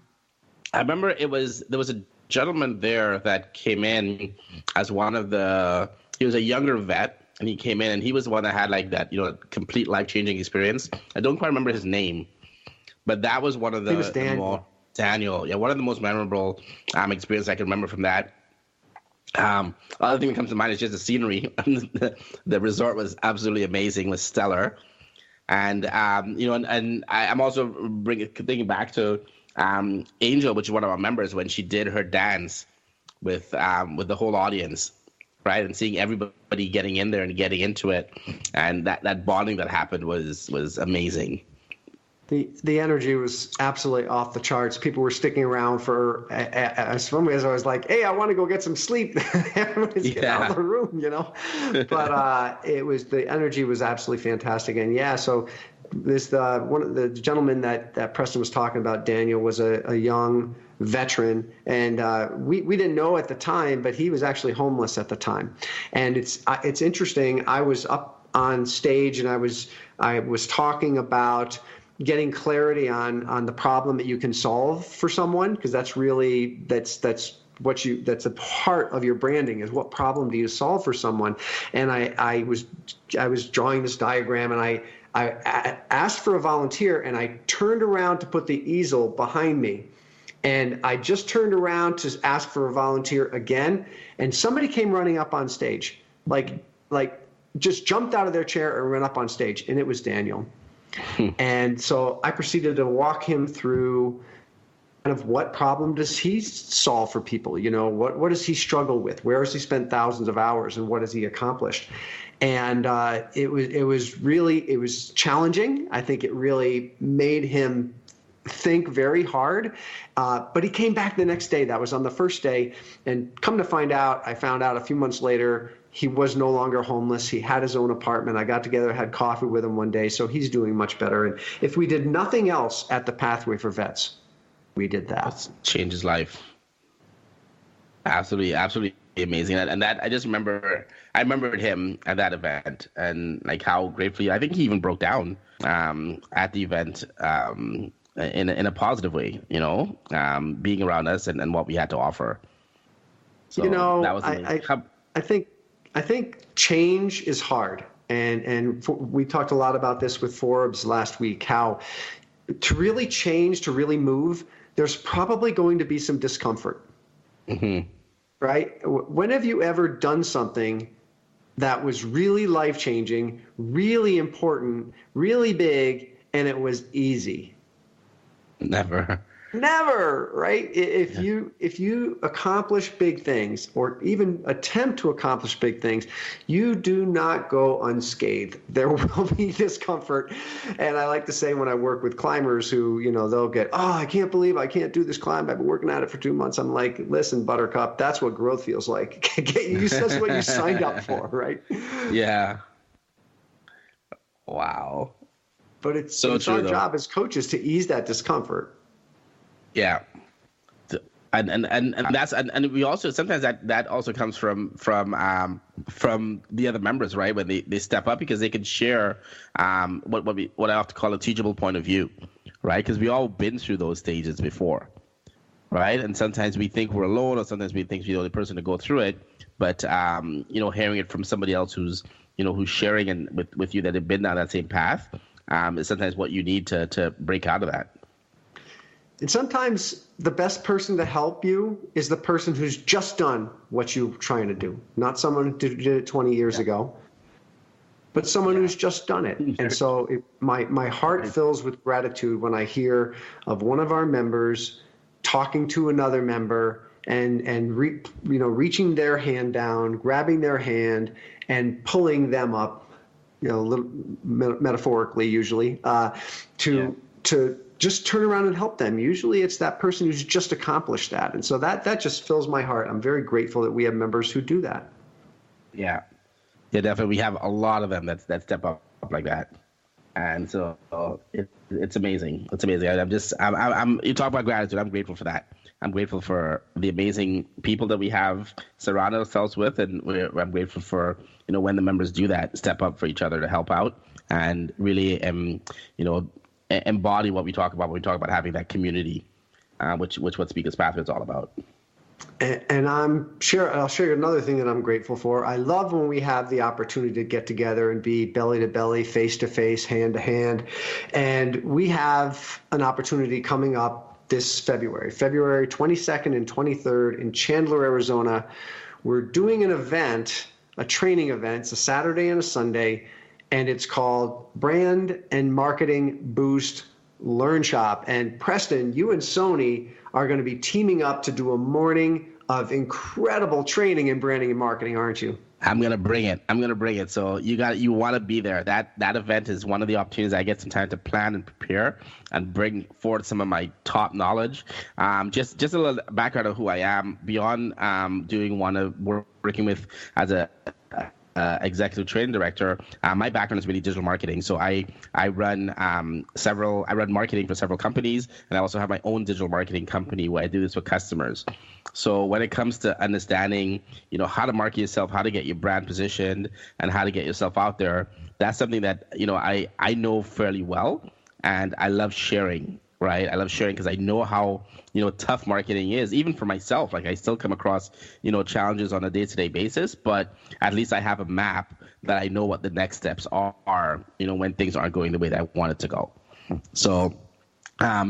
remember there was a gentleman there that came in as he was a younger vet, and he came in and he was the one that had like that, complete life-changing experience. I don't quite remember his name. But that was one of the Daniel. Yeah, one of the most memorable experiences I can remember from that. Other thing that comes to mind is just the scenery. The resort was absolutely amazing, was stellar, and and I'm also thinking back to Angel, which is one of our members, when she did her dance with the whole audience, right, and seeing everybody getting in there and getting into it, and that bonding that happened was amazing. The energy was absolutely off the charts. People were sticking around for some ways. I was like, "Hey, I want to go get some sleep." Everybody's get out of the room, But the energy was absolutely fantastic, and so one of the gentleman that Preston was talking about, Daniel, was a young veteran, and we didn't know at the time, but he was actually homeless at the time. And it's interesting. I was up on stage and I was talking about getting clarity on the problem that you can solve for someone, because that's a part of your branding is what problem do you solve for someone. And I was drawing this diagram, and I asked for a volunteer, and I turned around to put the easel behind me, and I just turned around to ask for a volunteer again, and somebody came running up on stage, like just jumped out of their chair and ran up on stage, and it was Daniel. And so I proceeded to walk him through kind of what problem does he solve for people? What does he struggle with? Where has he spent thousands of hours, and what has he accomplished? And it was challenging. I think it really made him think very hard. But he came back the next day. That was on the first day. And come to find out, I found out a few months later, he was no longer homeless. He had his own apartment. I got together, had coffee with him one day. So he's doing much better. And if we did nothing else at the Pathway for Vets, we did that. Changed his life. Absolutely, absolutely amazing. And that I remembered him at that event, and like how gratefully, I think he even broke down at the event in a positive way, being around us and what we had to offer. So that was amazing. I think change is hard, and we talked a lot about this with Forbes last week, how to really change, to really move, there's probably going to be some discomfort. Mm-hmm. Right? When have you ever done something that was really life-changing, really important, really big, and it was easy? Never. Never, right? If you accomplish big things or even attempt to accomplish big things, you do not go unscathed. There will be discomfort. And I like to say when I work with climbers who, they'll get, oh, I can't believe I can't do this climb. I've been working at it for 2 months. I'm like, listen, Buttercup, that's what growth feels like. That's what you signed up for, right? Yeah. Wow. But it's true, our though. job as coaches to ease that discomfort. Yeah. And that's and we also sometimes that also comes from the other members, right? When they step up, because they can share what I have to call a teachable point of view, right? Because we all been through those stages before, right? And sometimes we think we're alone, or sometimes we think we're the only person to go through it. But hearing it from somebody else who's sharing and with you that have been down that same path is sometimes what you need to break out of that. And sometimes the best person to help you is the person who's just done what you're trying to do, not someone who did it 20 years ago, but someone who's just done it. And so my heart fills with gratitude when I hear of one of our members talking to another member and reaching their hand down, grabbing their hand, and pulling them up, metaphorically usually, to just turn around and help them. Usually it's that person who's just accomplished that. And so that just fills my heart. I'm very grateful that we have members who do that. Yeah. Yeah, definitely. We have a lot of them that step up like that. And so it's amazing. It's amazing. I'm you talk about gratitude. I'm grateful for that. I'm grateful for the amazing people that we have surrounded ourselves with. And I'm grateful for, when the members do that, step up for each other to help out and really, embody what we talk about when we talk about having that community, which what Speakers Pathway is all about. And I'll share another thing that I'm grateful for. I love when we have the opportunity to get together and be belly to belly, face to face, hand to hand. And we have an opportunity coming up this February 22nd and 23rd in Chandler, Arizona. We're doing an event, a training event. It's a Saturday and a Sunday. And it's called Brand and Marketing Boost Learn Shop. And Preston, you and Sony are going to be teaming up to do a morning of incredible training in branding and marketing, aren't you? I'm gonna bring it. So you want to be there. That event is one of the opportunities I get some time to plan and prepare and bring forward some of my top knowledge. Just a little background of who I am beyond doing working with as a executive training director. My background is really digital marketing. So I run marketing for several companies, and I also have my own digital marketing company where I do this with customers. So when it comes to understanding, how to market yourself, how to get your brand positioned, and how to get yourself out there, that's something that, I know fairly well, and I love sharing. Right. I love sharing because I know how, tough marketing is, even for myself. Like I still come across, challenges on a day-to-day basis, but at least I have a map that I know what the next steps are, when things aren't going the way that I want it to go. So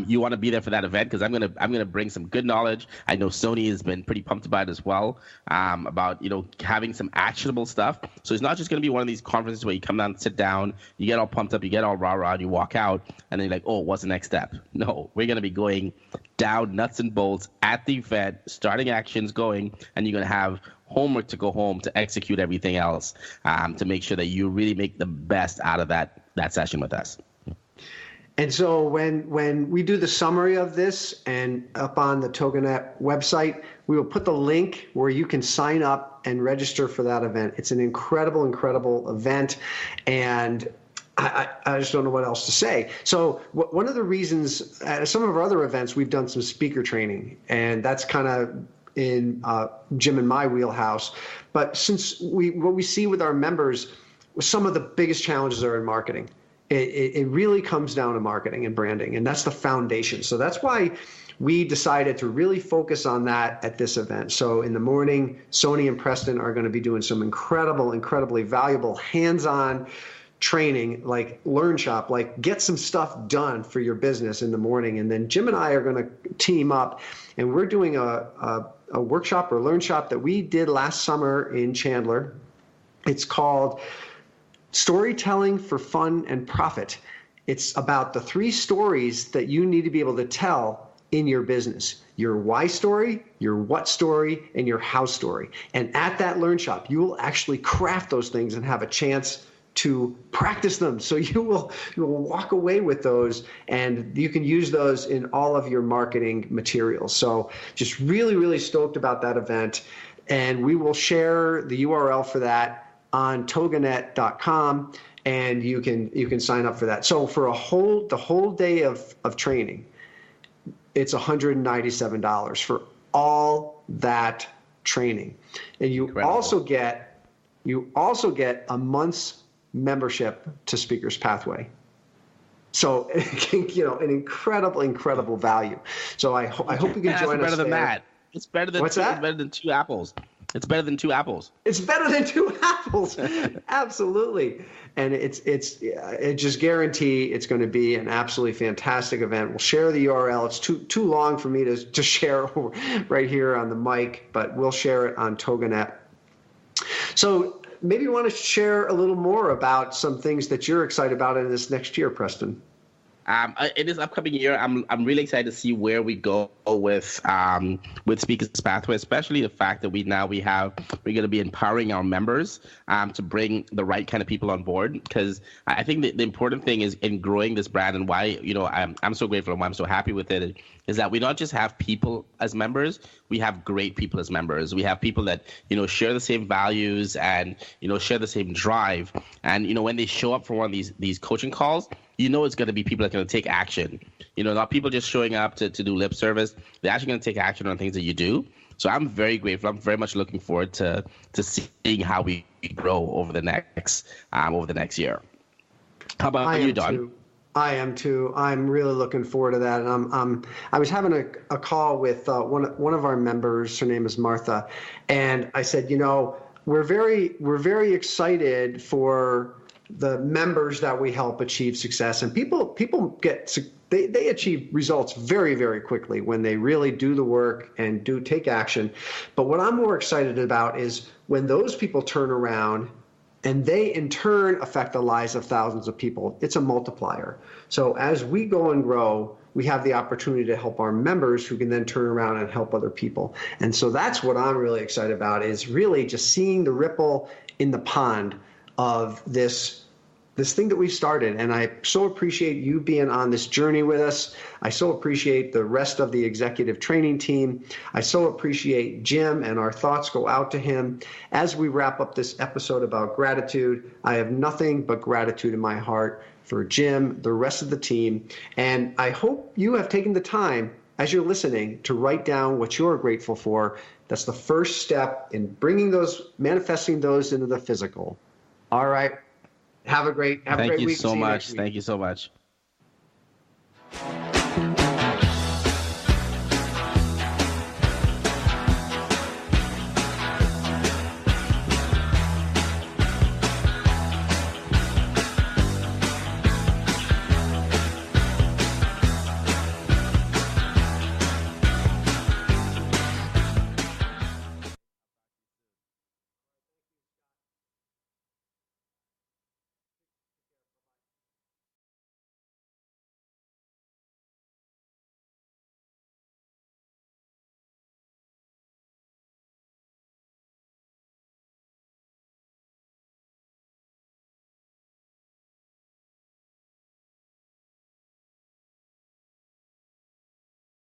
you want to be there for that event because I'm gonna bring some good knowledge. I know Sony has been pretty pumped about it as well, about having some actionable stuff. So it's not just gonna be one of these conferences where you come down, sit down, you get all pumped up, you get all rah-rah, and you walk out, and then you're like, oh, what's the next step? No, we're gonna be going down nuts and bolts at the event, starting actions going, and you're gonna have homework to go home to execute everything else, to make sure that you really make the best out of that session with us. And so when we do the summary of this and up on the TogaNet website, we will put the link where you can sign up and register for that event. It's an incredible, incredible event. And I just don't know what else to say. So one of the reasons at some of our other events, we've done some speaker training, and that's kind of in Jim and my wheelhouse. But since what we see with our members, some of the biggest challenges are in marketing. It really comes down to marketing and branding, and that's the foundation. So that's why we decided to really focus on that at this event. So in the morning, Sony and Preston are going to be doing some incredibly valuable hands-on training, like Learn Shop, like get some stuff done for your business in the morning. And then Jim and I are going to team up, and we're doing a workshop or Learn Shop that we did last summer in Chandler. It's called Storytelling for Fun and Profit. It's about the 3 stories that you need to be able to tell in your business: your why story, your what story, and your how story. And at that Learn Shop, you will actually craft those things and have a chance to practice them. So you will walk away with those, and you can use those in all of your marketing materials. So just really, really stoked about that event. And we will share the URL for that on toganet.com, and you can sign up for that. So for the whole day of training, it's $197 for all that training. And you Incredible. also get a month's membership to Speakers Pathway. So, an incredible value. So I hope you can join us. Better than that. It's better than What's that? It's better than 2 apples. It's better than 2 apples. It's better than 2 apples. Absolutely. And it just guarantee it's going to be an absolutely fantastic event. We'll share the URL. It's too long for me to share right here on the mic, but we'll share it on TogaNet. So maybe you want to share a little more about some things that you're excited about in this next year, Preston. In this upcoming year, I'm really excited to see where we go with Speakers Pathway, especially the fact that we're going to be empowering our members to bring the right kind of people on board. Because I think the important thing is in growing this brand, and why I'm so grateful and why I'm so happy with it, is that we don't just have people as members, we have great people as members. We have people that share the same values and share the same drive. And when they show up for one of these coaching calls, it's going to be people that are going to take action. Not people just showing up to do lip service. They're actually going to take action on things that you do. So I'm very grateful. I'm very much looking forward to seeing how we grow over the next year. How about you, Don? I am too. I'm really looking forward to that. And I was having a call with one of our members. Her name is Martha, and I said, we're very excited for the members that we help achieve success, and people they achieve results very, very quickly when they really do the work and do take action. But what I'm more excited about is when those people turn around and they in turn affect the lives of thousands of people. It's a multiplier. So as we go and grow, we have the opportunity to help our members who can then turn around and help other people. And so that's what I'm really excited about, is really just seeing the ripple in the pond of this thing that we started. And I so appreciate you being on this journey with us. I so appreciate the rest of the executive training team. I so appreciate Jim, and our thoughts go out to him. As we wrap up this episode about gratitude, I have nothing but gratitude in my heart for Jim, the rest of the team. And I hope you have taken the time as you're listening to write down what you're grateful for. That's the first step in manifesting those into the physical. All right. Have a great week. Thank you so much. Thank you so much.